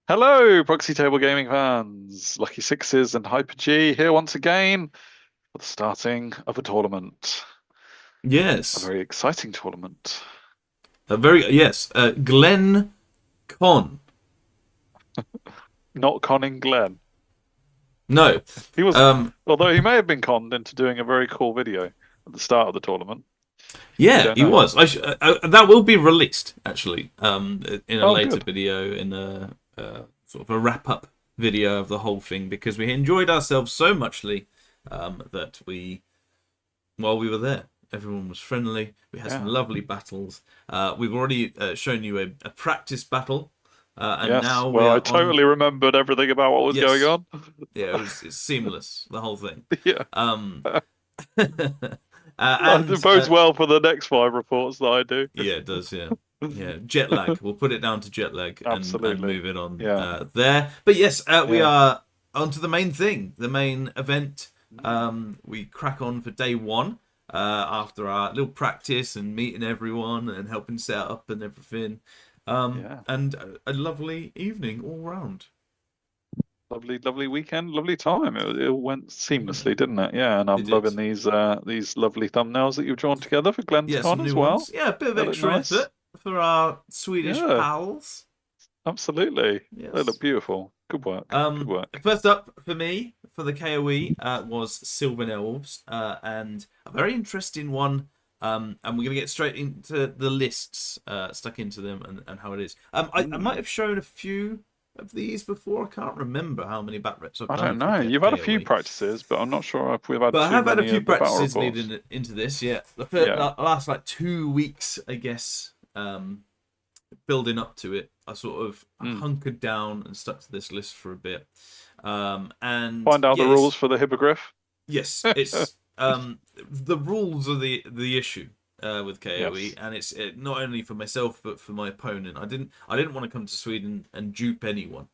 Hello, Proxy Table Gaming fans. Lucky Sixes and Hyper G here once again for the starting of a tournament. A Yes, very exciting tournament. a very yes. GlennCon. Not conning Glenn. No, He was, um, although he may have been conned into doing a very cool video at the start of the tournament. We yeah, don't he know. was. That will be released actually. In a Oh, later good. video, in a sort of a wrap up video of the whole thing, because we enjoyed ourselves so muchly that while we were there, everyone was friendly. We had some Yeah. lovely battles. We've already shown you a practice battle, and Yes. now we Well, I are on. totally remembered everything about what was going Yes, on. yeah, it's seamless, the whole thing. Yeah. Um, It and bodes well for the next five reports that I do. yeah, it does. Yeah, yeah. Jet lag. We'll put it down to jet lag and Absolutely. move it on Yeah. there. But yes, we Yeah. are on to the main thing, the main event. Mm. We crack on for day one after our little practice and meeting everyone and helping set up and everything. Yeah. And a lovely evening all round. Lovely, lovely weekend, lovely time. It all went Yeah, seamlessly, didn't it? Yeah, and it I'm did. loving these lovely thumbnails that you've drawn together for Yeah, GlennCon some as new well. ones. Yeah, a bit of They look extra nice. effort for our Swedish Yeah, pals. absolutely. They look Yes. beautiful. Good work. Good work. First up for me for the KOE was Sylvan Elves, and a very interesting one. And we're gonna get straight into the lists, stuck into them and how it is. I might Mm. have shown a few of these before. I can't remember how many bat reps I've I done don't of the know. You've had a few KOE, practices, but I'm not sure if we've had but I too have had a many few of the battle practices reports. leading into this. Yeah, Yeah. last like 2 weeks, I guess. Building up to it, I sort of Mm. hunkered down and stuck to this list for a bit. And Find out yeah, the rules for the hippogriff. it's the rules are the issue with KOE, Yes. and it's not only for myself but for my opponent. I didn't want to come to Sweden and dupe anyone.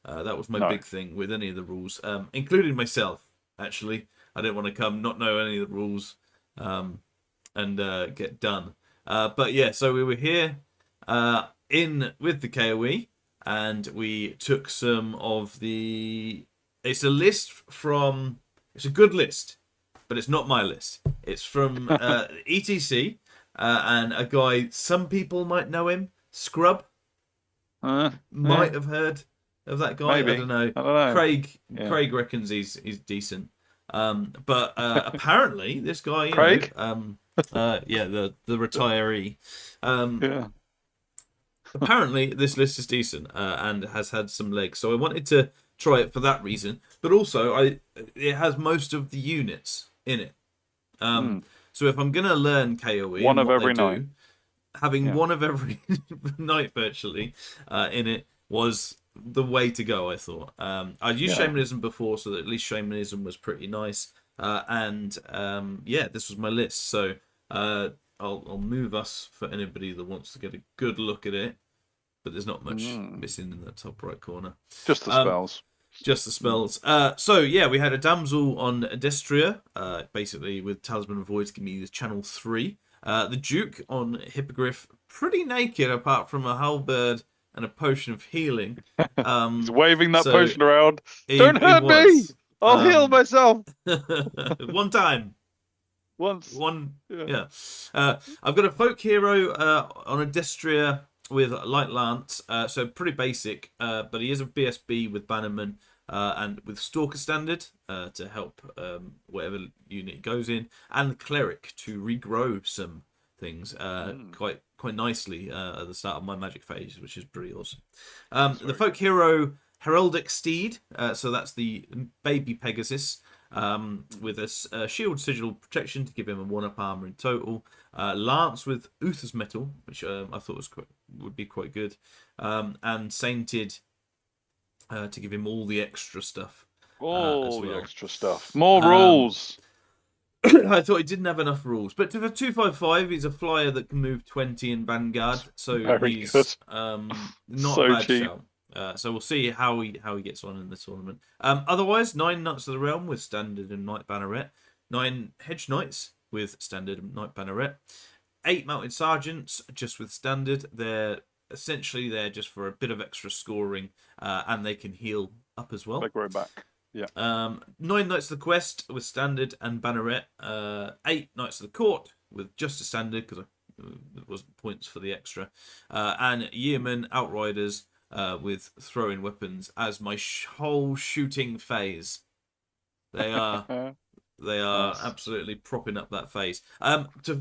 That was my No. big thing with any of the rules, including myself. Actually, I didn't want to come not know any of the rules and get done. But yeah, so we were here in with the KOE, and we took some of the. It's a list from. It's a good list, but it's not my list. It's from ETC and a guy. Some people might know him. Scrub Uh, yeah, might have heard of that guy. I maybe. don't know. I don't know. Craig Yeah. Craig reckons he's decent. But apparently this guy, Craig? yeah, the retiree. Um, Yeah. apparently this list is decent and has had some legs. So I wanted to try it for that reason, but also it has most of the units in it. Mm. So if I'm gonna learn KOE One and of what they every night. do, having Yeah. one of every night virtually in it was the way to go. I thought I'd used Yeah. shamanism before, so that at least shamanism was pretty nice. And yeah, this was my list. So I'll move us for anybody that wants to get a good look at it. But there's not much Mm. missing in the top right corner. Just the Um, spells. just the Mm. spells. So yeah, we had a damsel on Destria, basically with Talisman of Voids giving me the channel 3. The Duke on Hippogriff, pretty naked apart from a halberd and a potion of healing. He's Um, waving that so potion around. he Don't he hurt me! was. I'll heal myself One time. once. One, Yeah. yeah. I've got a folk hero on a Destria with light lance, so pretty basic. But he is a BSB with Bannerman and with Stalker standard to help whatever unit it goes in, and the cleric to regrow some things Mm. quite nicely at the start of my magic phase, which is pretty awesome. That's The very folk good. hero Heraldic Steed, so that's the baby Pegasus with a shield sigil protection to give him a 1-up armor in total. Lance with Uther's metal, which I thought would be quite good, and Sainted to give him all the extra stuff as All the well. extra stuff. More Um, rules. I thought he didn't have enough rules, but to the 255, he's a flyer that can move 20 in Vanguard, so Very he's good. not a So bad cheap. shout. So we'll see how he gets on in the tournament. Otherwise, 9 Knights of the Realm with Standard and Knight Banneret, 9 Hedge Knights with Standard and Knight Banneret, 8 Mounted Sergeants just with Standard. They're essentially there just for a bit of extra scoring, and they can heal up as well. They grow back. Yeah. 9 Knights of the Quest with standard and banneret. 8 Knights of the Court with just a standard because there wasn't points for the extra. And Yeoman Outriders with throwing weapons as my whole shooting phase. They are Nice. absolutely propping up that phase. To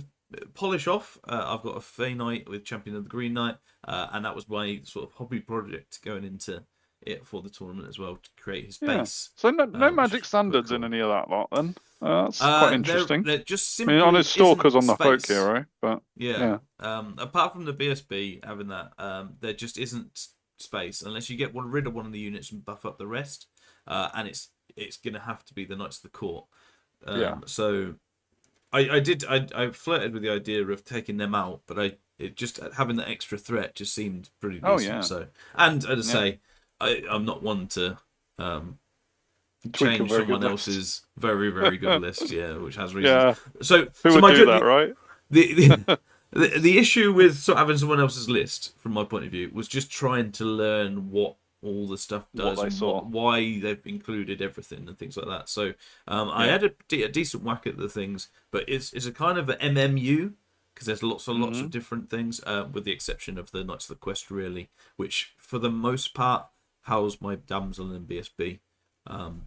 polish off, I've got a Fey Knight with Champion of the Green Knight, and that was my sort of hobby project going into it for the tournament as well, to create his base. So no which magic is standards quite in cool. any of that lot then. That's quite interesting. They're just I simply mean, on his stalkers on the folk space. hero, but Yeah. Apart from the BSB having that, there just isn't space unless you get rid of one of the units and buff up the rest. And it's gonna have to be the Knights of the Court. So I flirted with the idea of taking them out, but it just having that extra threat just seemed pretty decent. Oh, yeah. So, and as I say, I'm not one to change someone else's very, very good list, which has reasons. Yeah. So Who would do that, right? The issue with sort of having someone else's list, from my point of view, was just trying to learn what all the stuff does and why they've included everything and things like that. So I had a decent whack at the things, but it's a kind of an MMU because there's lots of different things, with the exception of the Knights of the Quest, really, which for the most part house my damsel in BSB.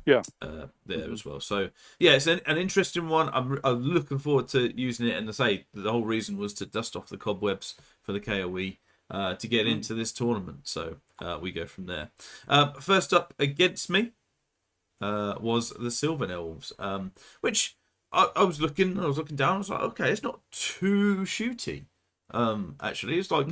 There as well. So yeah, it's an interesting one. I'm looking forward to using it, and to say the whole reason was to dust off the cobwebs for the KOE to get into this tournament. So we go from there. First up against me was the Sylvan Elves, which I was looking down. I was like, okay, it's not too shooty. Actually, it's like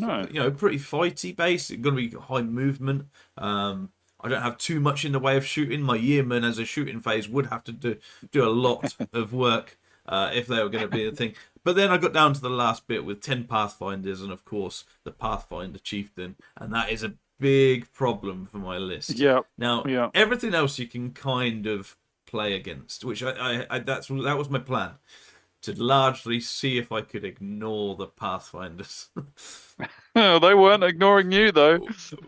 pretty fighty base. It's going to be high movement. I don't have too much in the way of shooting. My yeoman as a shooting phase would have to do a lot of work if they were going to be a thing. But then I got down to the last bit with 10 Pathfinders and, of course, the Pathfinder Chieftain. And that is a big problem for my list. Now, everything else you can kind of play against, which that was my plan, to largely see if I could ignore the Pathfinders. They weren't ignoring you, though.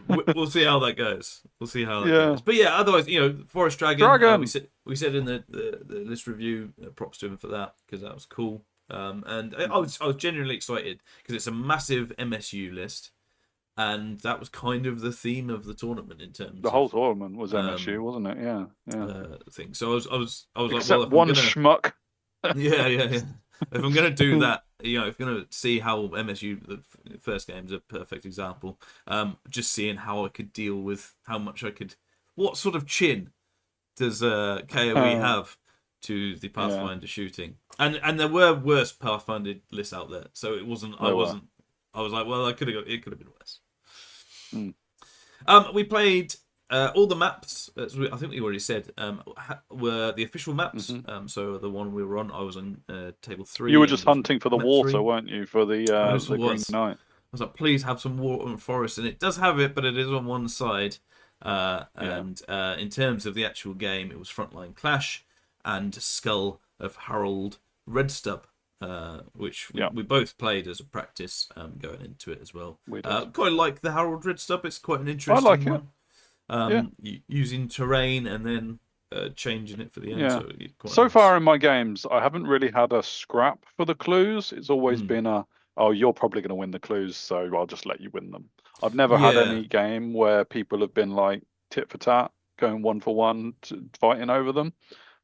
We'll see how that goes. Goes. But yeah, otherwise, Forest Dragon. We said in the list review, props to him for that, because that was cool. And I was genuinely excited because it's a massive MSU list, and that was kind of the theme of the tournament in terms. The whole tournament was MSU, wasn't it? Yeah. Thing. So I was Except like, well, one schmuck. Yeah. If I'm going to do that, if I'm going to see how MSU, the first game is a perfect example, just seeing how I could deal with how much what sort of chin does KOE have to the Pathfinder shooting? And there were worse Pathfinder lists out there, so it wasn't, I was like, well, it could have been worse. We played all the maps, as I think we already said, were the official maps. So the one we were on, I was on table 3. You were just hunting for the water, 3. weren't you, for the Green Knight? I was like, please have some water and forest, and it does have it, but it is on one side. And in terms of the actual game, it was Frontline Clash and Skull of Harold Redstub, which we both played as a practice going into it as well. Quite like the Harold Redstub. It's quite an interesting one. Using terrain and then changing it for the end. So far in my games, I haven't really had a scrap for the clues. It's always been you're probably going to win the clues, so I'll just let you win them. I've never had any game where people have been like tit for tat, going 1-for-1, fighting over them.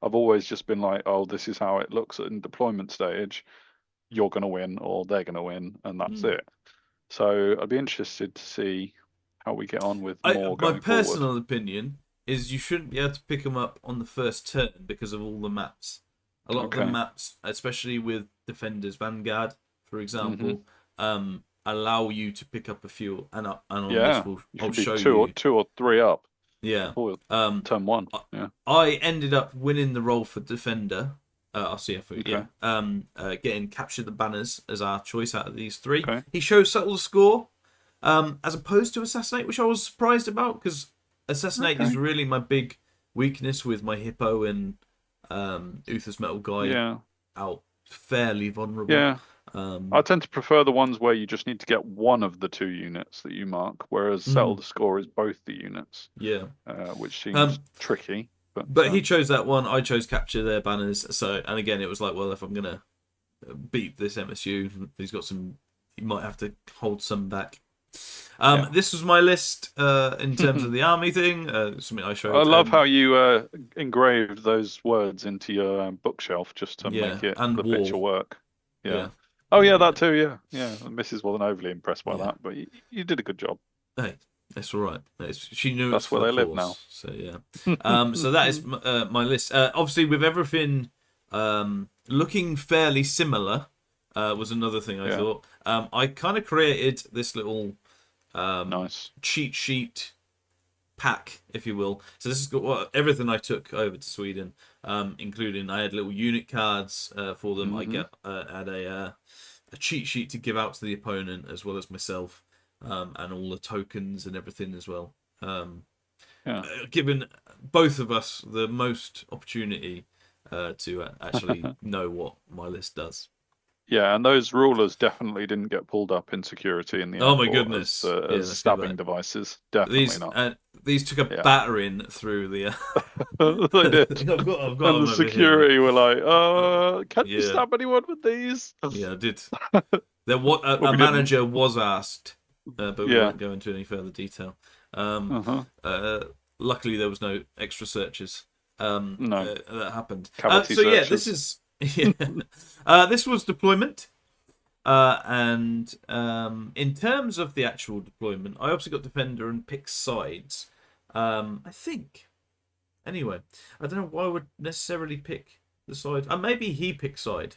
I've always just been like, oh, this is how it looks in deployment stage. You're going to win, or they're going to win, and that's it. So I'd be interested to see how we get on with more going my personal opinion is you shouldn't be able to pick them up on the first turn because of all the maps. A lot of the maps, especially with Defenders Vanguard, for example, allow you to pick up a few, and on this I'll show you. Two or three up. Yeah. Turn 1. I ended up winning the role for Defender. Our CFO, getting Capture the Banners as our choice out of these 3. He shows Settle the Score, as opposed to Assassinate, which I was surprised about, because Assassinate is really my big weakness with my Hippo and Uther's Metal Guy out fairly vulnerable. Yeah. I tend to prefer the ones where you just need to get one of the 2 units that you mark, whereas settle the score is both the units. Yeah. Which seems tricky. But he chose that one. I chose capture their banners. So, and again, it was like, well, if I'm gonna beat this MSU, he might have to hold some back. This was my list in terms of the army thing. Something I showed. I love how you engraved those words into your bookshelf just to make it and the wall. picture work. Yeah. Oh yeah, that too. Yeah, yeah. The missus wasn't overly impressed by that, but you did a good job. Hey, that's all right. She knew that's where they live now. So yeah. So that is my list. Obviously, with everything looking fairly similar, was another thing I thought. I kind of created this little nice cheat sheet pack, if you will. So this is got everything I took over to Sweden, including I had little unit cards for them. I had a cheat sheet to give out to the opponent as well as myself, and all the tokens and everything as well. Giving both of us the most opportunity to actually know what my list does. Yeah, and those rulers definitely didn't get pulled up in security in the airport. Oh my goodness! As stabbing devices, definitely not. These took a battering through the. They did. I've got and the security were like, "Can you stab anyone with these?" Yeah, I did. A manager was asked, but we won't go into any further detail. Luckily, there was no extra searches. That happened. Searches. This is. This was deployment, and in terms of the actual deployment, I also got defender and pick sides. I think. Anyway, I don't know why I would necessarily pick the side. Maybe he picked side.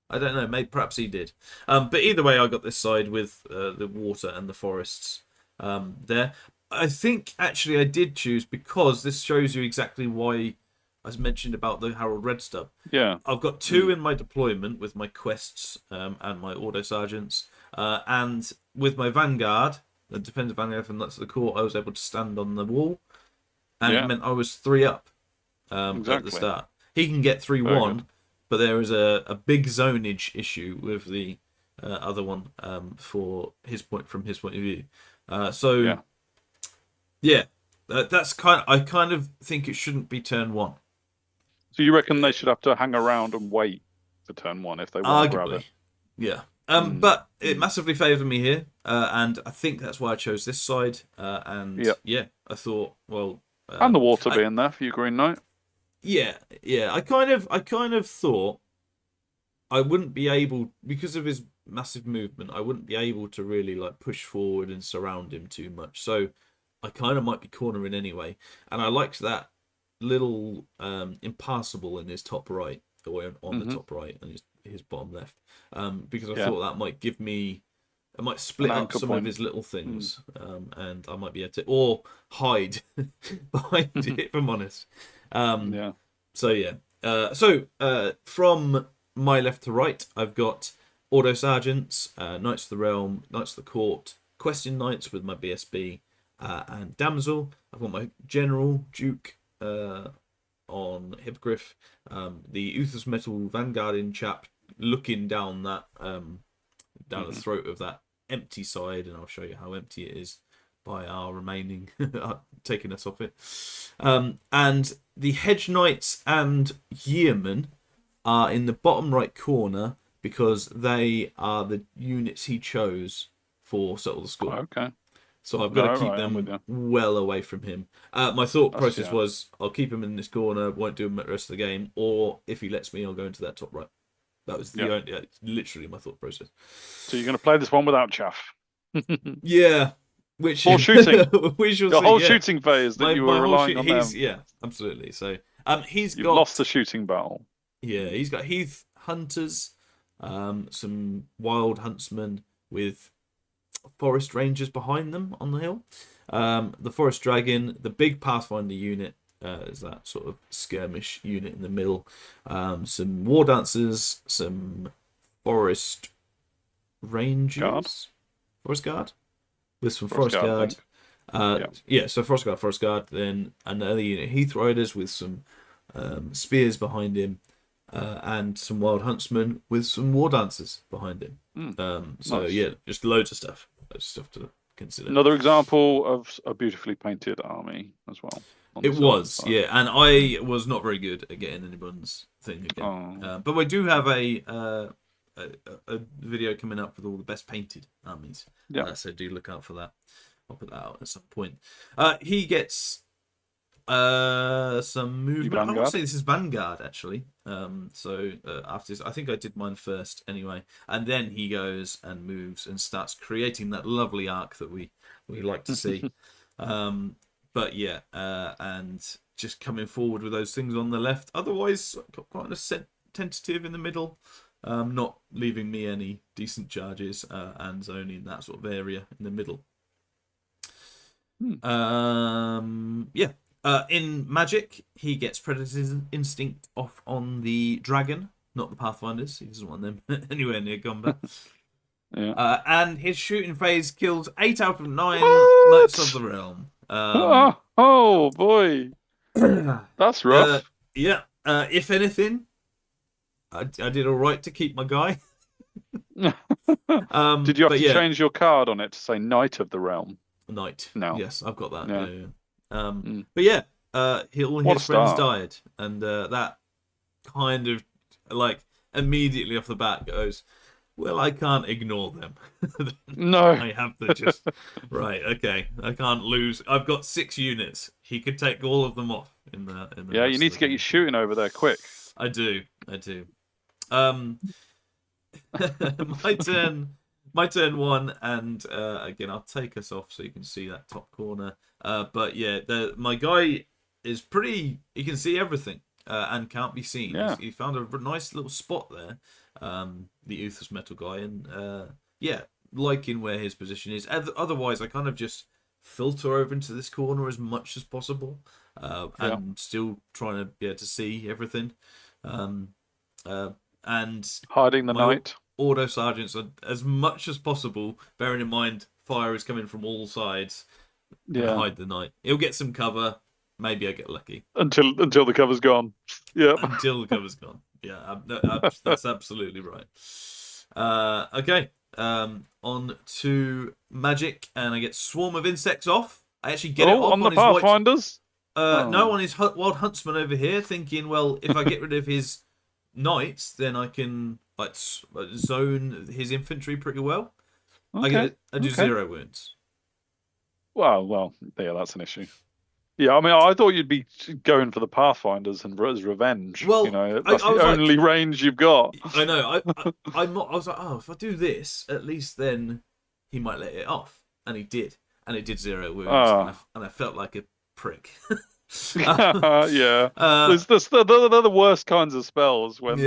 I don't know. Maybe perhaps he did. But either way, I got this side with the water and the forests there. I think actually I did choose because this shows you exactly why. As mentioned about the Harold Red Stub. Yeah. I've got 2 in my deployment with my quests and my auto sergeants. And with my Vanguard, the defensive Vanguard from Knights of the Court, I was able to stand on the wall. And it meant I was 3 up at the start. He can get 3-1, but there is a big zonage issue with the other one from his point of view. That's I kind of think it shouldn't be turn 1. So you reckon they should have to hang around and wait for turn 1 if they want to grab it? Yeah. But it massively favoured me here, and I think that's why I chose this side. I thought, well, and the water being there for you, Green Knight. Yeah. I kind of thought I wouldn't be able, because of his massive movement, I wouldn't be able to really like push forward and surround him too much. So I kind of might be cornering anyway, and I liked that little impassable in his top right, or on the top right, and his bottom left, because I thought that might give me, I might split up some of his little things, and I might be able to, or hide behind it, if I'm honest. From my left to right, I've got auto sergeants, Knights of the Realm, Knights of the Court, Question Knights with my BSB, and Damsel. I've got my General Duke on Hippogriff, the Uthas Metal Vanguardian chap looking down that down the throat of that empty side, and I'll show you how empty it is by our remaining taking us off it. And the Hedge Knights and Yeomen are in the bottom right corner because they are the units he chose for Settle the Score. Okay. So I've got to keep them well away from him. My thought process was I'll keep him in this corner, won't do him the rest of the game, or if he lets me, I'll go into that top right. That was the only, literally my thought process. So you're going to play this one without chaff? Yeah. For shooting. The whole shooting phase that you were relying on them. Yeah, absolutely. So You've lost the shooting battle. Yeah, he's got Heath Hunters, some wild huntsmen with forest rangers behind them on the hill. The forest dragon, the big pathfinder unit, is that sort of skirmish unit in the middle. Some war dancers, some forest rangers, forest guard, with some forest guard. So forest guard. Then another unit Heath riders with some spears behind him. and some wild huntsmen with some war dancers behind him. So nice. yeah, just loads of stuff to consider. Another example of a beautifully painted army as well. It was, yeah, and I was not very good at getting anyone's thing again. But we do have a video coming up with all the best painted armies. Yeah. So do look out for that. I'll put that out at some point. He gets some movement. I would say this is Vanguard actually. So after this, I think I did mine first anyway, and then he goes and moves and starts creating that lovely arc that we like to see. But yeah, and just coming forward with those things on the left. Otherwise, quite a tentative in the middle, not leaving me any decent charges and zoning that sort of area in the middle. Yeah. In Magic, he gets Predator's Instinct off on the Dragon, not the Pathfinders. He doesn't want them anywhere near combat. Yeah. And his shooting phase kills 8 out of 9 What? Knights of the Realm. Oh boy, that's rough. Yeah. If anything, I did all right to keep my guy. Did you have to change your card on it to say Knight of the Realm? Knight. No. Yes, I've got that. Yeah. But yeah, all his friends died, and that kind of like immediately off the bat goes, well, I can't ignore them. No. I have to just right. Okay, I can't lose. I've got 6 units. He could take all of them off in the yeah, you need to get your shooting over there quick. I do. My turn 1, and again, I'll take us off so you can see that top corner. But yeah, my guy is pretty. He can see everything and can't be seen. Yeah. He found a nice little spot there. The Uthas Metal guy, and yeah, liking where his position is. Otherwise, I kind of just filter over into this corner as much as possible, and still trying to be able to see everything. And hiding the night. Auto sergeants as much as possible, bearing in mind fire is coming from all sides. Yeah, hide the night. He'll get some cover. Maybe I get lucky until the cover's gone. Yeah, until the cover's gone. Yeah, that's absolutely right. Okay, on to Magic, and I get Swarm of Insects off. I actually get it off on the Pathfinders. No, on his Wild Huntsman over here. Thinking, well, if I get rid of his knights, then I can like zone his infantry pretty well. Okay. I do 0 wounds. Well, yeah, that's an issue. Yeah, I mean, I thought you'd be going for the Pathfinders and as revenge. Well, you know, that's the only range you've got. I know. I was like, oh, if I do this, at least then he might let it off, and he did, and it did 0 wounds, and I felt like a prick. Yeah, they're the worst kinds of spells when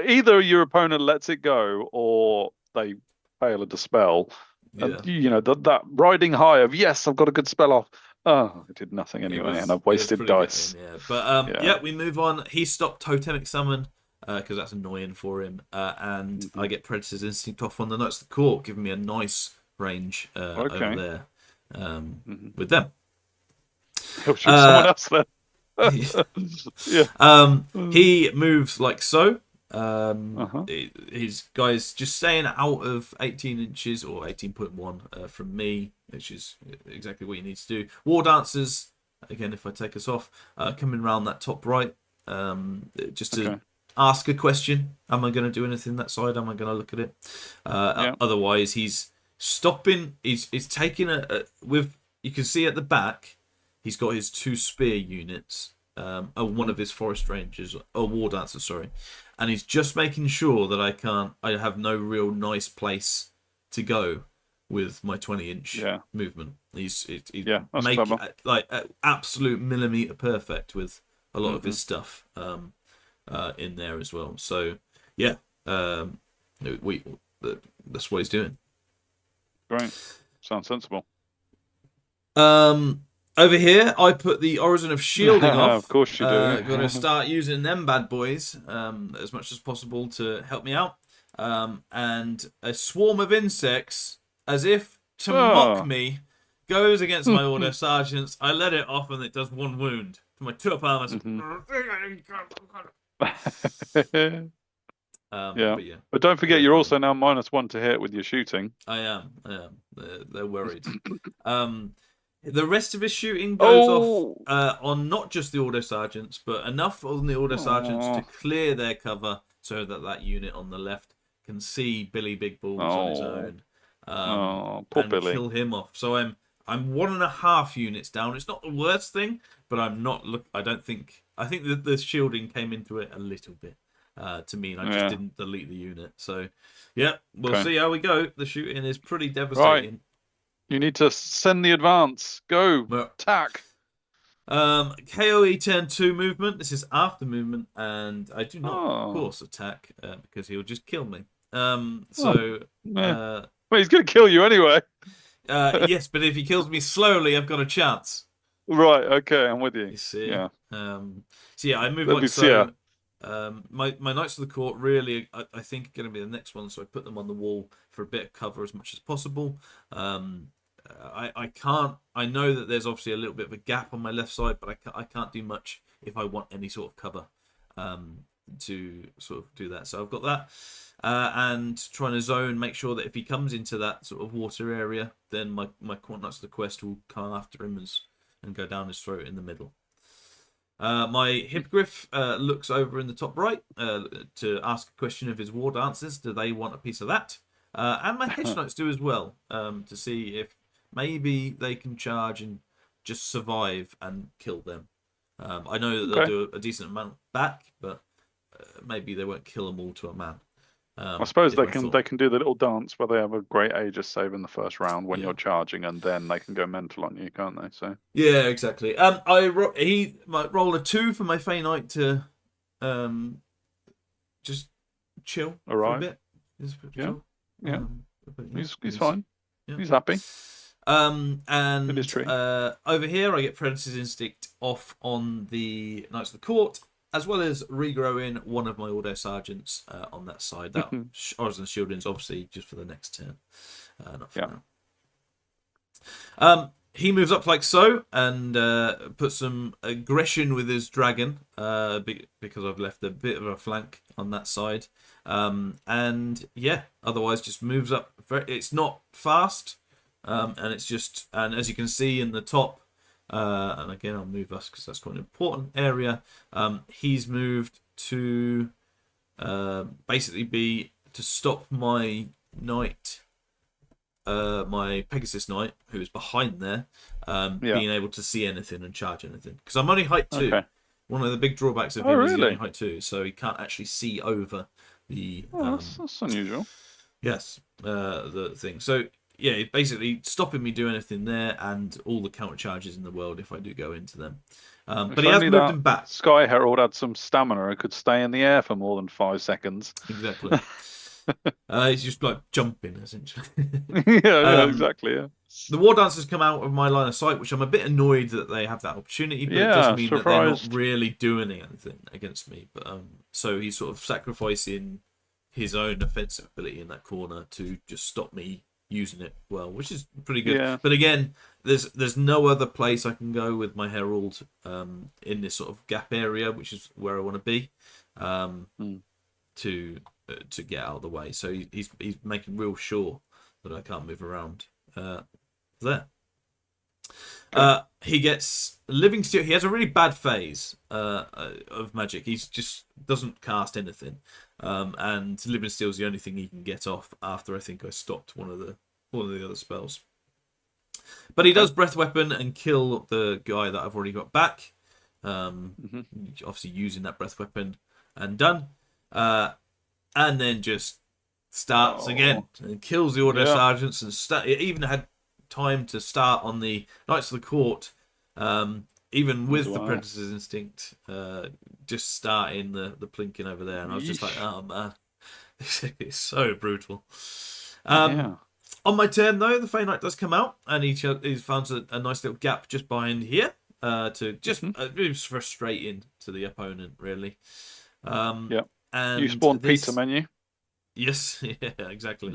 either your opponent lets it go or they fail a dispel. And, you know, that riding high of yes, I've got a good spell off. Oh, it did nothing anyway, and I've wasted dice. Getting, but we move on. He stopped Totemic Summon because that's annoying for him, and I get Predator's Instinct off on the Knights of the Court, giving me a nice range over there with them. He'll shoot someone else then. Yeah. He moves like so. His guy's just staying out of 18 inches or 18.1 from me, which is exactly what you need to do. War Dancers, again, if I take us off, coming around that top right, just to ask a question. Am I going to do anything that side? Am I going to look at it? Otherwise, he's stopping. He's taking with. You can see at the back, he's got his 2 spear units. One of his forest rangers, war dancer, sorry, and he's just making sure that I have no real nice place to go with my 20-inch movement. He's making like absolute millimeter perfect with a lot of his stuff in there as well. So yeah, that's what he's doing. Great, sounds sensible. Over here, I put the Origin of Shielding off. Of course you do. Got to start using them bad boys as much as possible to help me out. And a Swarm of Insects, as if to mock me, goes against my Order Sergeants. I let it off and it does 1 wound. For my 2 up armor. Yeah. But yeah, But don't forget, very you're funny. also now -1 to hit with your shooting. I am. They're worried. The rest of his shooting goes off Oh, on not just the auto sergeants, but enough on the auto sergeants to oh, clear their cover so that that unit on the left can see Billy Big Balls on his oh, own, poor and Billy. kill him off. So I'm 1.5 units down. It's not the worst thing, but I'm not look. I don't think. I think that the shielding came into it a little bit to me, and I just Yeah. didn't delete the unit. So, yeah, we'll Okay. see how we go. The shooting is pretty Right. devastating. You need to send the advance. Go. But Attack. KOE turn 2 movement. This is after movement, and I do not, of Oh. course, attack because he'll just kill me. Oh. So, Yeah. Well, he's gonna kill you anyway. yes, but if he kills me slowly, I've got a chance. Right. Okay. I'm with you. You see. Yeah. So yeah, I move That'd like be so. yeah. My Knights of the Court really, I think, are going to be the next one. So I put them on the wall for a bit of cover as much as possible. I can't. I know that there's obviously a little bit of a gap on my left side, but I can't do much if I want any sort of cover to sort of do that. So I've got that. And trying to zone, make sure that if he comes into that sort of water area, then my Knights of the Quest will come after him and go down his throat in the middle. My Hippogriff looks over in the top right to ask a question of his war dancers. Do they want a piece of that? And my Hedge Knights do as well, to see if maybe they can charge and just survive and kill them. I know that they'll Okay. do a decent amount back, but maybe they won't kill them all to a man. I suppose Is they my can thought. do the little dance where they have a great Aegis save in the first round when Yeah. you're charging, and then they can go mental on you, can't they? So Yeah, exactly. He might roll a 2 for my Fey Knight to just chill for a arrive. bit. Just Yeah. chill. Yeah. But yeah, He's fine. yeah. He's happy. In his And tree. over here, I get Predator's Instinct off on the Knights of the Court, as well as regrowing one of my Auto Sergeants on that side. That Horizon Shielding's obviously just for the next turn, not for now. He moves up like so and puts some aggression with his dragon because I've left a bit of a flank on that side. And yeah, otherwise just moves up. It's not fast, and it's just, and as you can see in the top, and again I'll move us because that's quite an important area. He's moved to basically be to stop my knight. My Pegasus Knight, who is behind there, being able to see anything and charge anything. Because I'm only height 2. Okay. One of the big drawbacks of him is he's only height 2, so he can't actually see over the. That's unusual. Yes, the thing. So yeah, basically stopping me doing anything there, and all the counter charges in the world if I do go into them. But he has moved him back. Sky Herald had some stamina and could stay in the air for more than 5 seconds. Exactly. He's just like jumping essentially. yeah, exactly. Yeah. The War Dancers come out of my line of sight, which I'm a bit annoyed that they have that opportunity, but it does mean that they're not really doing anything against me. But so he's sort of sacrificing his own offensive ability in that corner to just stop me using it well, which is pretty good. Yeah. But again, there's no other place I can go with my Herald in this sort of gap area, which is where I want to be, to get out of the way. So he's making real sure that I can't move around there. He gets Living Steel. He has a really bad phase of magic. He just doesn't cast anything, and Living Steel is the only thing he can get off after I think I stopped one of the other spells. But he does Breath Weapon and kill the guy that I've already got back. Obviously using that Breath Weapon and done. And then just starts again and kills the Auto Sergeants and it even had time to start on the Knights of the Court, even with the Predator's Instinct, just starting the plinking over there, and I was just like, oh man, it's so brutal. On my turn though, the Fey Knight does come out, and he finds a nice little gap just behind here to just it was frustrating to the opponent really. And you spawned pizza menu. Yes, yeah, exactly.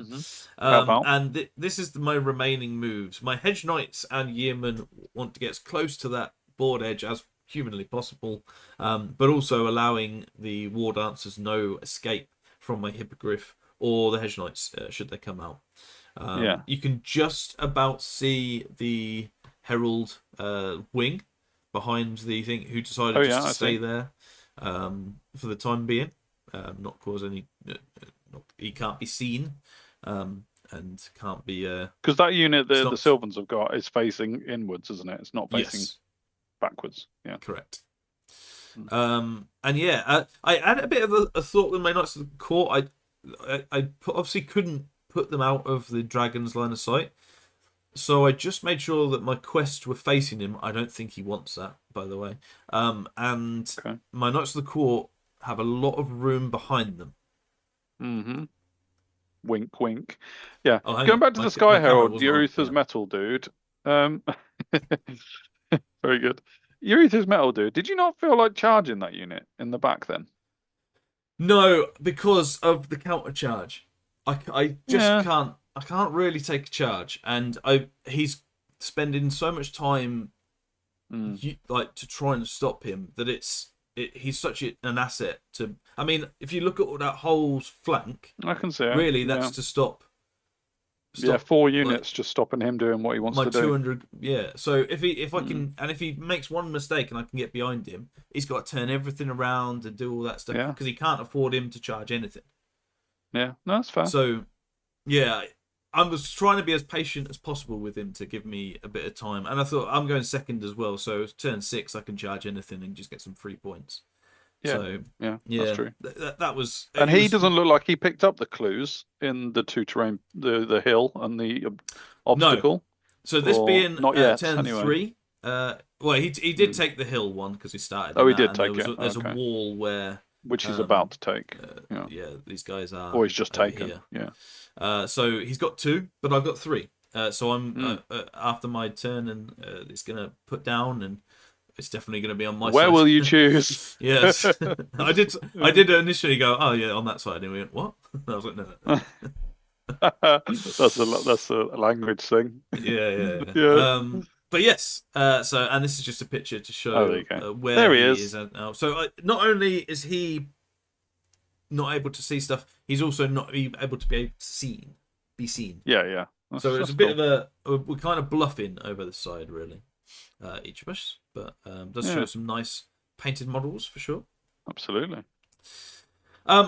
And this is my remaining moves. My Hedge Knights and Yeomen want to get as close to that board edge as humanly possible, but also allowing the war dancers no escape from my hippogriff or the hedge knights should they come out. You can just about see the herald wing behind the thing, who decided just to stay there for the time being, not cause any. He can't be seen, and can't be. Because that unit the Sylvans have got is facing inwards, isn't it? It's not facing backwards. Yeah, correct. And yeah, I had a bit of a thought with my Knights of the Court. I obviously couldn't put them out of the dragon's line of sight, so I just made sure that my quests were facing him. I don't think he wants that, by the way. And my Knights of the Court have a lot of room behind them. Mm-hmm. Wink, wink. Yeah. Going back to the Sky Herald, Eureka's metal dude. Very good. Eureka's metal dude. Did you not feel like charging that unit in the back then? No, because of the counter charge. I just can't. I can't really take a charge, and he's spending so much time like to try and stop him that he's such an asset to. I mean, if you look at that whole flank, I can see it. Really, that's to stop. Yeah, 4 units just stopping him doing what he wants to do. 200. Yeah. So if I can, and if he makes one mistake and I can get behind him, he's got to turn everything around and do all that stuff because he can't afford him to charge anything. Yeah, no, that's fair. So, yeah, I was trying to be as patient as possible with him to give me a bit of time, and I thought I'm going second as well. So turn 6, I can charge anything and just get some free points. Yeah, so, that's true. That was, and he doesn't look like he picked up the clues in the 2 terrain, the hill and the obstacle. No. So this being not yet, turn anyway. 3. Well, he did take the hill one because he started. Oh, he did take it. There's a wall where. Which he's about to take. These guys are. Or he's just taken. Here. Yeah. So he's got 2, but I've got 3. So I'm after my turn, and it's gonna put down, and it's definitely gonna be on my side. Where will you choose? Yes, I did initially go, oh yeah, on that side, and we went, what? I was like, no. That's a language thing. Yeah. But yes, and this is just a picture to show where he is now. So not only is he not able to see stuff, he's also not able to be seen. Yeah. So it's a bit of we're kind of bluffing over the side, really, each of us. But does show some nice painted models for sure. Absolutely.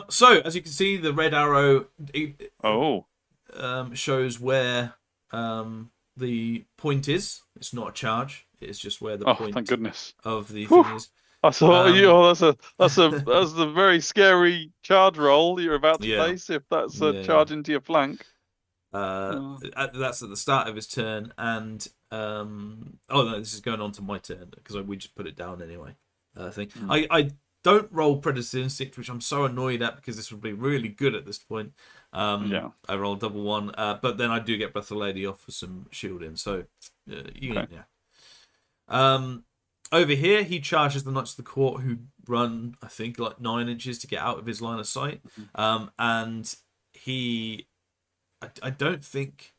So as you can see, the red arrow shows where the point is. It's not a charge. It's just where the point. Thank goodness. Of the thing is. I thought that's a very scary charge roll you're about to face if that's a charge into your flank. That's at the start of his turn, and no, this is going on to my turn because we just put it down anyway. I don't roll Predator Instinct, which I'm so annoyed at because this would be really good at this point. I roll double 1, but then I do get Breath of the Lady off for some shielding. So, over here, he charges the Knights of the Court, who run, I think, like 9 inches to get out of his line of sight. And he, I don't think,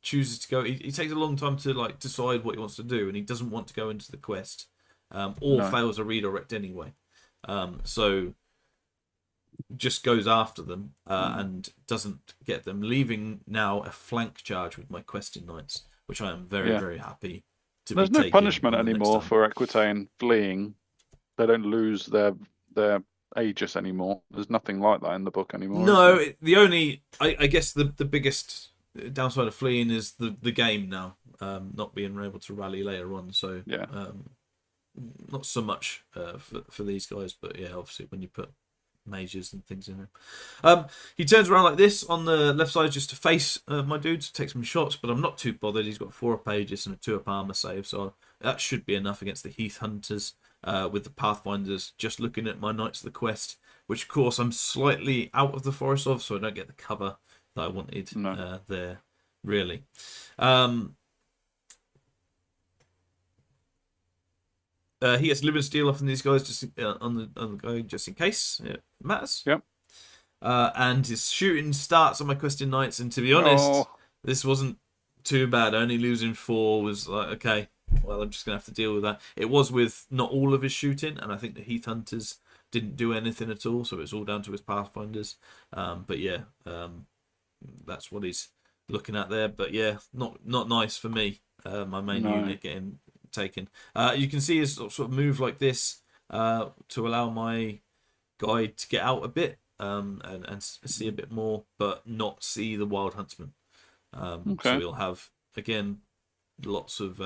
chooses to go. He takes a long time to decide what he wants to do, and he doesn't want to go into the quest, or fails a redirect anyway. So just goes after them and doesn't get them, leaving now a flank charge with my questing knights, which I am very, very happy to There's no punishment anymore for Equitaine fleeing. They don't lose their Aegis anymore. There's nothing like that in the book anymore. No, the only, I guess the biggest downside of fleeing is the game now, not being able to rally later on. So not so much for these guys, but obviously when you put mages and things in there. He turns around like this on the left side just to face my dudes, take some shots, but I'm not too bothered. He's got 4 up Aegis and a 2 up armor save, so that should be enough against the Heath Hunters. With the Pathfinders, just looking at my Knights of the Quest, which of course I'm slightly out of the forest of, so I don't get the cover that I wanted there, really. He gets Living Steel off in these guys just on the guy just in case it matters. Yep. And his shooting starts on my questing knights, and to be honest, this wasn't too bad. Only losing 4 was like, okay, well, I'm just going to have to deal with that. It was with not all of his shooting, and I think the Heath Hunters didn't do anything at all, so it's all down to his Pathfinders. But yeah, that's what he's looking at there. But yeah, not nice for me. My main unit getting taken. You can see his sort of move like this to allow my guy to get out a bit and see a bit more, but not see the Wild Huntsman. So he'll have, again, lots of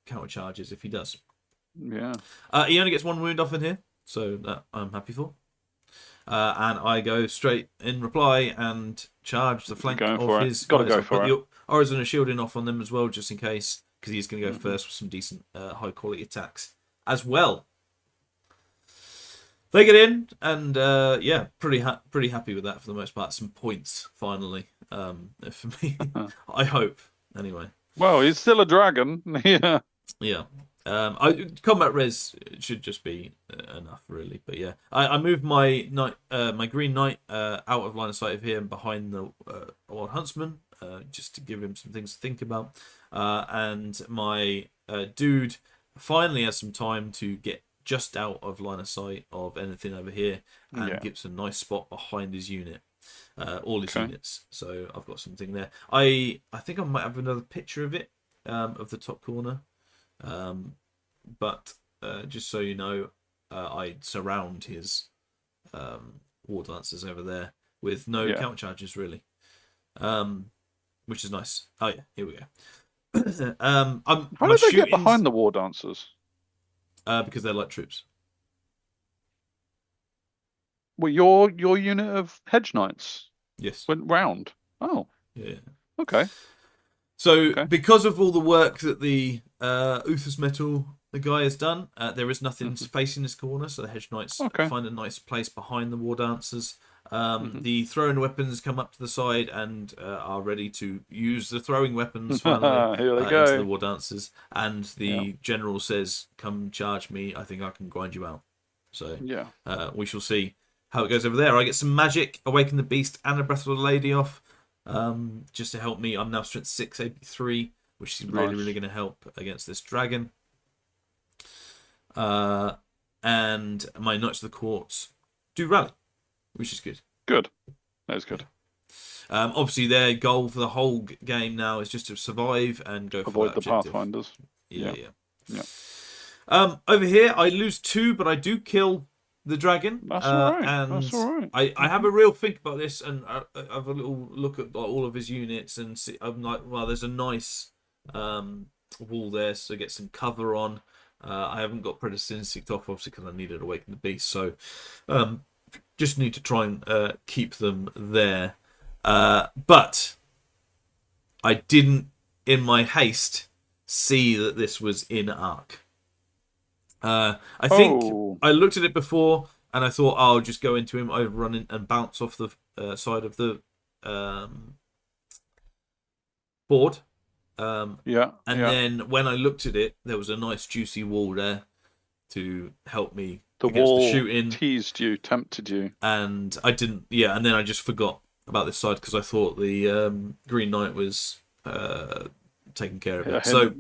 counter charges if he does. Yeah. He only gets 1 wound off in here, so that I'm happy for. And I go straight in reply and charge the flank of his. Got to go for it. The Orison is shielding off on them as well, just in case, because he's going to go first with some decent high quality attacks as well. They get in, and yeah, pretty happy with that for the most part. Some points finally for me. I hope anyway. Well, he's still a dragon. Yeah. Yeah. Combat res should just be enough, really. But yeah, I moved my knight, my green knight, out of line of sight of here and behind the Wild Huntsman, just to give him some things to think about. And my dude finally has some time to get just out of line of sight of anything over here, and gives a nice spot behind his unit, all his units. So I've got something there. I think I might have another picture of it, of the top corner. But just so you know, I surround his war dancers over there with no counter charges, really, which is nice. Oh yeah, here we go. How did they get behind the war dancers? Because they're light troops. Well, your unit of hedge knights went round. Oh, yeah. Okay. So because of all the work that the Uthas Metal, the guy, has done, there is nothing facing this corner, so the hedge knights find a nice place behind the war dancers. The throwing weapons come up to the side and are ready to use the throwing weapons finally into the war dancers. And the general says, "Come charge me. I think I can grind you out." So we shall see how it goes over there. I get some magic, awaken the beast, and a breath of the lady off, just to help me. I'm now strength 6, AP 3, which is really going to help against this dragon. And my Knights of the Courts do rally, which is good. Good. That is good. Obviously, their goal for the whole game now is just to survive and go avoid for the Pathfinders. Yeah. Over here, I lose 2, but I do kill the dragon. That's all right. And that's all right. I have a real think about this and have a little look at all of his units and see. I'm like, well, there's a nice wall there, so get some cover on. I haven't got Predator Instinct off, obviously, because I needed to awaken the beast. So just need to try and keep them there. But I didn't, in my haste, see that this was in arc. I think I looked at it before and I thought, I'll just go into him, overrun and bounce off the side of the board. Then when I looked at it, there was a nice juicy wall there to help me against the shooting. Teased you, tempted you, and I didn't. Yeah, and then I just forgot about this side because I thought the Green Knight was taking care of it. So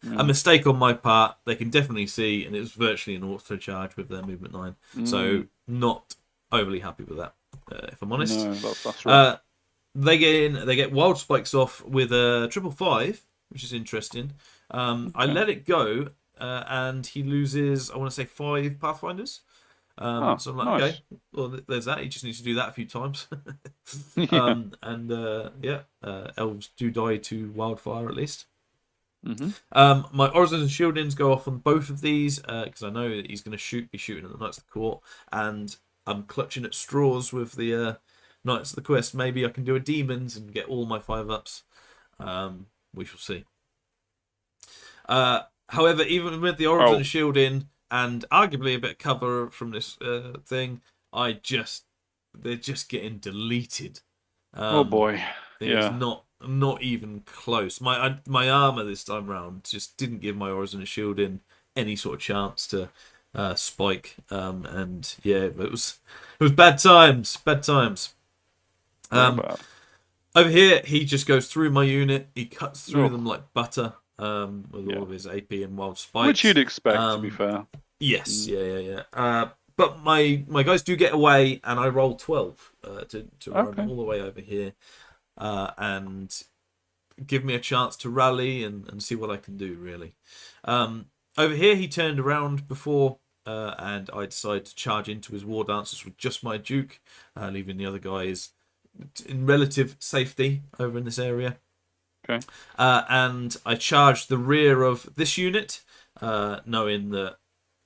a mistake on my part. They can definitely see, and it was virtually an auto charge with their movement 9. So not overly happy with that, if I'm honest. No, that's right. They get in. They get wild spikes off with a 555, which is interesting. I let it go, and he loses, I want to say, 5 Pathfinders. So I'm like, nice. Okay, well, there's that. He just needs to do that a few times. Elves do die to wildfire at least. My Orisons and Shieldings go off on both of these because I know that he's going to be shooting at the Knights of the Court, and I'm clutching at straws with the Knights of the Quest. Maybe I can do a Demons and get all my 5-ups. We shall see. However, even with the Origin shielding and arguably a bit of cover from this thing, they're just getting deleted. Oh boy! It's not even close. My armor this time round just didn't give my Origin shielding any sort of chance to spike. And yeah, it was bad times. Bad times. Over here, he just goes through my unit. He cuts through them like butter. with all of his AP and wild spikes. Which you'd expect, to be fair. Yes, yeah. But my guys do get away, and I roll 12 to run all the way over here, and give me a chance to rally and see what I can do, really. Over here, he turned around before, and I decided to charge into his war dancers with just my Duke, leaving the other guys in relative safety over in this area. Okay. And I charged the rear of this unit, knowing that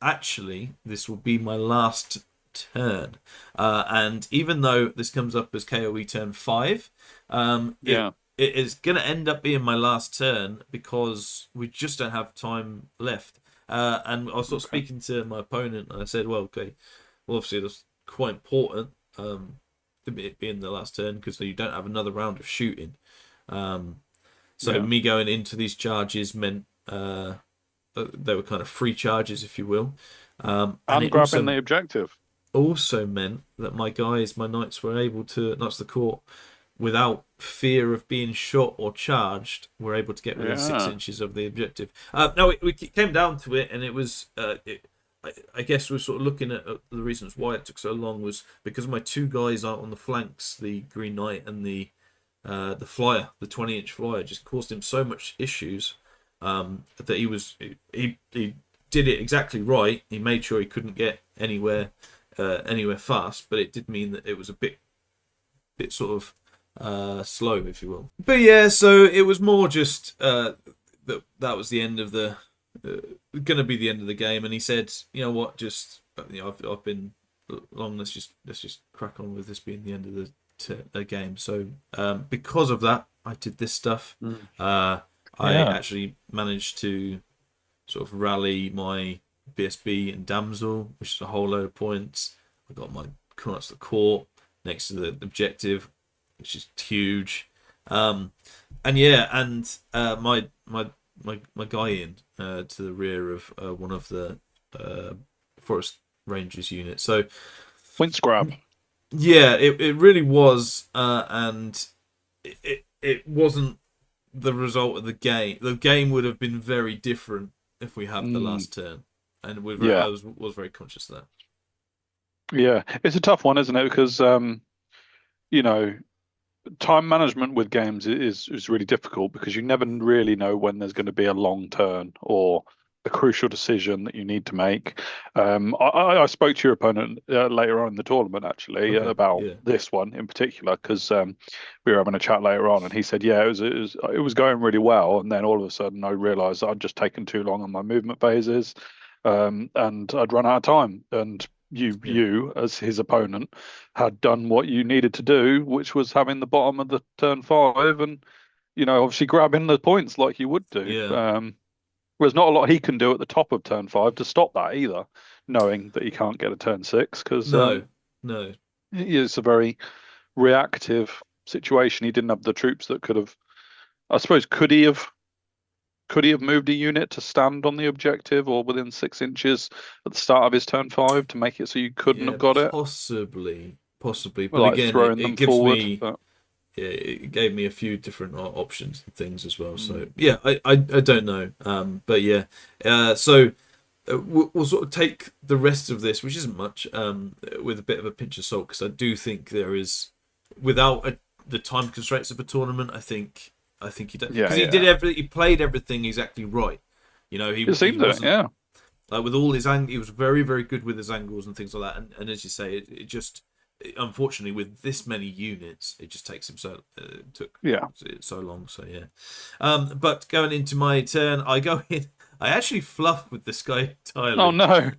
actually this will be my last turn. And even though this comes up as KOE turn 5, it is going to end up being my last turn because we just don't have time left. And I was sort of speaking to my opponent, and I said, well, obviously that's quite important, it being the last turn, because you don't have another round of shooting. So me going into these charges meant they were kind of free charges, if you will. And grabbing the objective. Also meant that my knights were able to, Knights of the Court, without fear of being shot or charged, were able to get within 6 inches of the objective. No, we came down to it, and it was... I guess we're sort of looking at the reasons why it took so long was because my 2 guys out on the flanks, the Green Knight and the flyer, the 20-inch flyer, just caused him so much issues that he did it exactly right. He made sure he couldn't get anywhere fast, but it did mean that it was a bit sort of slow, if you will. But yeah, so it was more just that was the end of the going to be the end of the game. And he said, you know what, just I've been long. Let's just crack on with this being the end of the game. So because of that, I did this stuff. I actually managed to sort of rally my BSB and Damsel, which is a whole load of points. I got my Knights of the Court next to the objective, which is huge. My guy in to the rear of one of the Forest Rangers units. So points grab. Yeah, it really was, and it wasn't the result of the game. The game would have been very different if we had the last turn, and I was very conscious of that. Yeah, it's a tough one, isn't it? Because time management with games is really difficult because you never really know when there's going to be a long turn or a crucial decision that you need to make. I spoke to your opponent later on in the tournament, actually, about this one in particular, because we were having a chat later on, and he said, it was going really well, and then all of a sudden I realised I'd just taken too long on my movement phases, and I'd run out of time, and you as his opponent had done what you needed to do, which was having the bottom of the turn 5 and obviously grabbing the points like you would do. There's not a lot he can do at the top of turn 5 to stop that either, knowing that he can't get a turn 6 because no, it's a very reactive situation. He didn't have the troops that could have. I suppose could he have moved a unit to stand on the objective or within 6 inches at the start of his turn 5 to make it so you couldn't have got it? Possibly. But like again, it gives forward, me. It gave me a few different options and things as well. So I don't know. But yeah. So we'll sort of take the rest of this, which isn't much, with a bit of a pinch of salt, because I do think there is, without the time constraints of a tournament, I think he did, because he played everything exactly right. He seemed like with all his he was very, very good with his angles and things like that. And as you say, it just, unfortunately, with this many units, it just takes him so long. So yeah. But going into my turn, I go in. I actually fluff with this guy entirely. Oh no!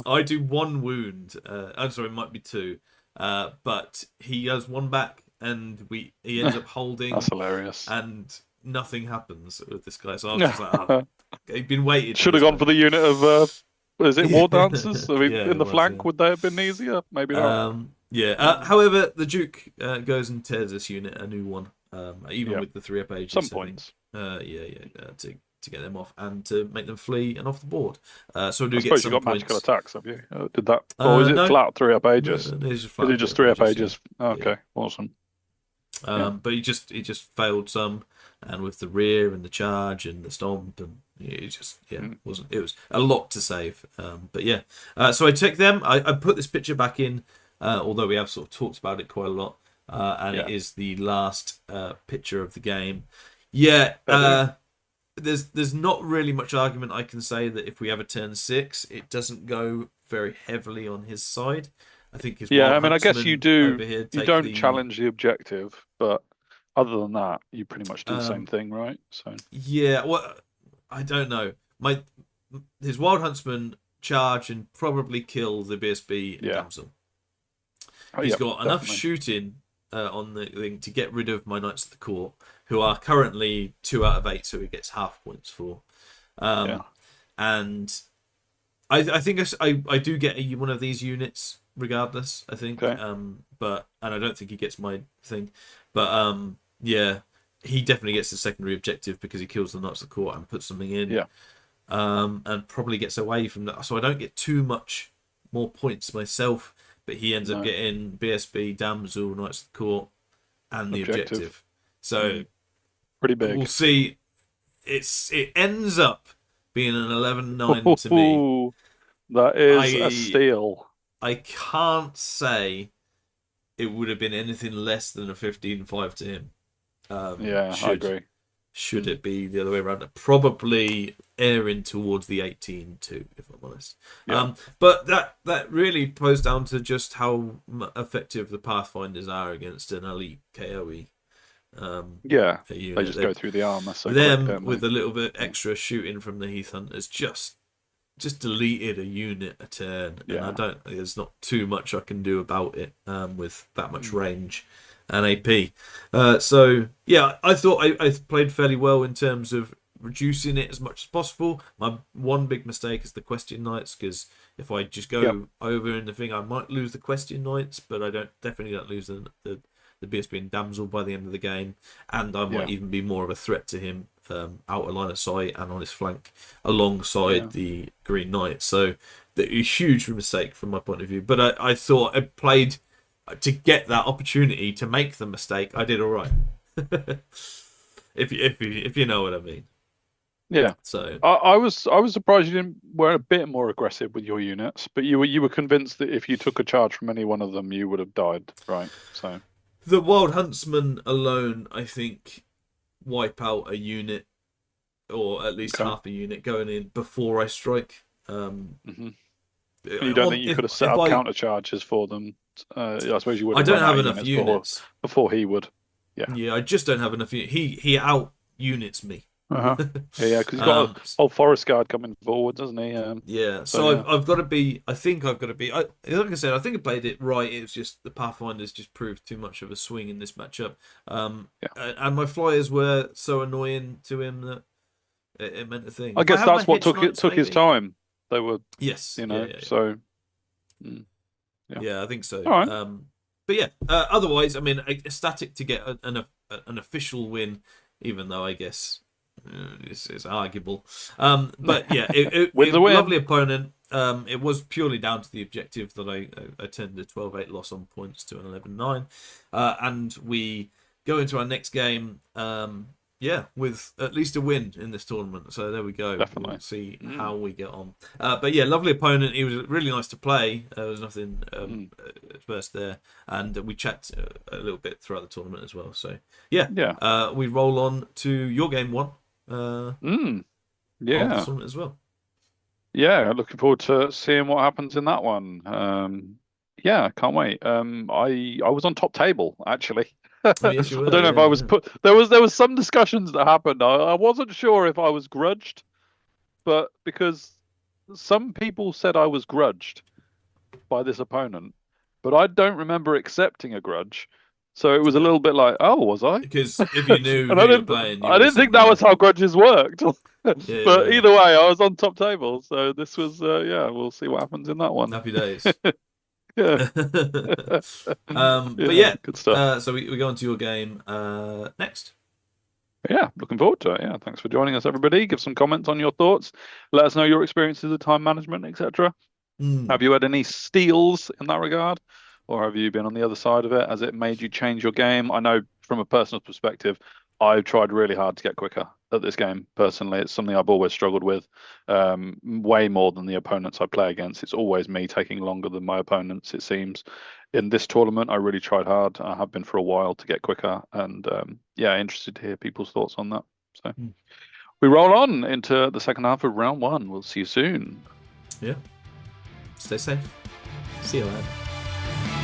I do 1 wound. I'm sorry, it might be 2. But he has 1 back, and he ends up holding. That's hilarious. And nothing happens with this guy. So I was just like, he'd been waiting. Should have gone for the unit of. Is it war dancers? I mean, in the flank, would they have been easier? Maybe not. However, the Duke goes and tears this unit a new one, even with the 3 pages. Some points. To get them off and to make them flee and off the board. So I suppose you got magical attacks, have you? Did that? Or is it flat 3 pages? Is it just 3 pages? Okay, awesome. But he just failed some. and with the rear and the charge and the stomp, and it just wasn't. It was a lot to save. But yeah, so I took them. I put this picture back in, although we have sort of talked about it quite a lot. And it is the last picture of the game. Yeah, there's not really much argument I can say that if we have a turn 6, it doesn't go very heavily on his side. I think his Yeah, Wild I mean, I guess you Huntsman do. over here You take don't the challenge the objective, but other than that, you pretty much do the same thing, right? So yeah. Well, I don't know. His Wild Huntsman charge and probably kill the BSB and Damsel. He's got enough shooting on the thing to get rid of my Knights of the Court, who are currently 2 out of 8, so he gets half points for. And I think I do get one of these units regardless. I think, but I don't think he gets my thing. But yeah, he definitely gets the secondary objective because he kills the Knights of the Court and puts something in. And probably gets away from that, so I don't get too much more points myself. But he ends up getting BSB, Damsel, Knights of the Court, and the objective. So pretty big. We'll see. It ends up being an 11-9 to me. That is a steal. I can't say it would have been anything less than a 15-5 to him. I agree. Should it be the other way around? Probably erring towards the 18-2, if I'm honest. But that really goes down to just how effective the Pathfinders are against an elite KOE. They just go through the armor. So them with a little bit extra shooting from the Heath Hunters just deleted a unit a turn, and there's not too much I can do about it with that much range and AP. So yeah, I thought I played fairly well in terms of reducing it as much as possible. My one big mistake is the Question Knights, because if I just go over in the thing, I might lose the Question Knights, but I definitely don't lose the BSB and Damsel by the end of the game, and I might even be more of a threat to him out of line of sight and on his flank alongside the Green Knight. So a huge mistake from my point of view, but I thought I played to get that opportunity to make the mistake. I did all right. if you know what I mean. Yeah. So I was surprised you weren't a bit more aggressive with your units, but you were convinced that if you took a charge from any one of them, you would have died, right? So the Wild Huntsman alone, I think, wipe out a unit, or at least half a unit going in before I strike. You don't think you could have set up counter charges for them? I suppose you would. I don't have enough units before he would. Yeah, I just don't have enough. He out units me. Because he's got a whole forest guard coming forward, doesn't he? So I've got to be. I think I've got to be. Like I said, I think I played it right. It was just the Pathfinders just proved too much of a swing in this matchup. And my flyers were so annoying to him that it meant a thing. I guess that's what took his time. They were so. Yeah, I think so. All right. But yeah, otherwise, I mean, ecstatic to get an official win, even though I guess it's arguable. But yeah, it was a lovely opponent. It was purely down to the objective that I turned a 12-8 loss on points to an 11-9. And we go into our next game, with at least a win in this tournament. So there we go. Definitely. We'll see how we get on. But yeah, lovely opponent. He was really nice to play. There was nothing adverse there. And we chat a little bit throughout the tournament as well. So yeah. We roll on to your game 1. Of the tournament as well. Yeah, looking forward to seeing what happens in that one. Can't wait. I was on top table actually. Yes, you were, I don't know if I was put. There was some discussions that happened. I wasn't sure if I was grudged, but because some people said I was grudged by this opponent, but I don't remember accepting a grudge. So it was a little bit like, oh, was I? Because if you knew who you were playing, I didn't think that was how grudges worked. But either way, I was on top table. So this was, we'll see what happens in that one. Happy days. But yeah, good stuff. So we go on to your game next. Yeah, looking forward to it. Yeah, thanks for joining us, everybody. Give some comments on your thoughts. Let us know your experiences of time management, etc. Have you had any steals in that regard? Or have you been on the other side of it? Has it made you change your game? I know from a personal perspective, I've tried really hard to get quicker at this game. Personally, it's something I've always struggled with, way more than the opponents I play against. It's always me taking longer than my opponents, it seems. In this tournament, I really tried hard. I have been for a while to get quicker, and yeah, interested to hear people's thoughts on that. So we roll on into the second half of round one. We'll see you soon. Yeah. Stay safe. See you later.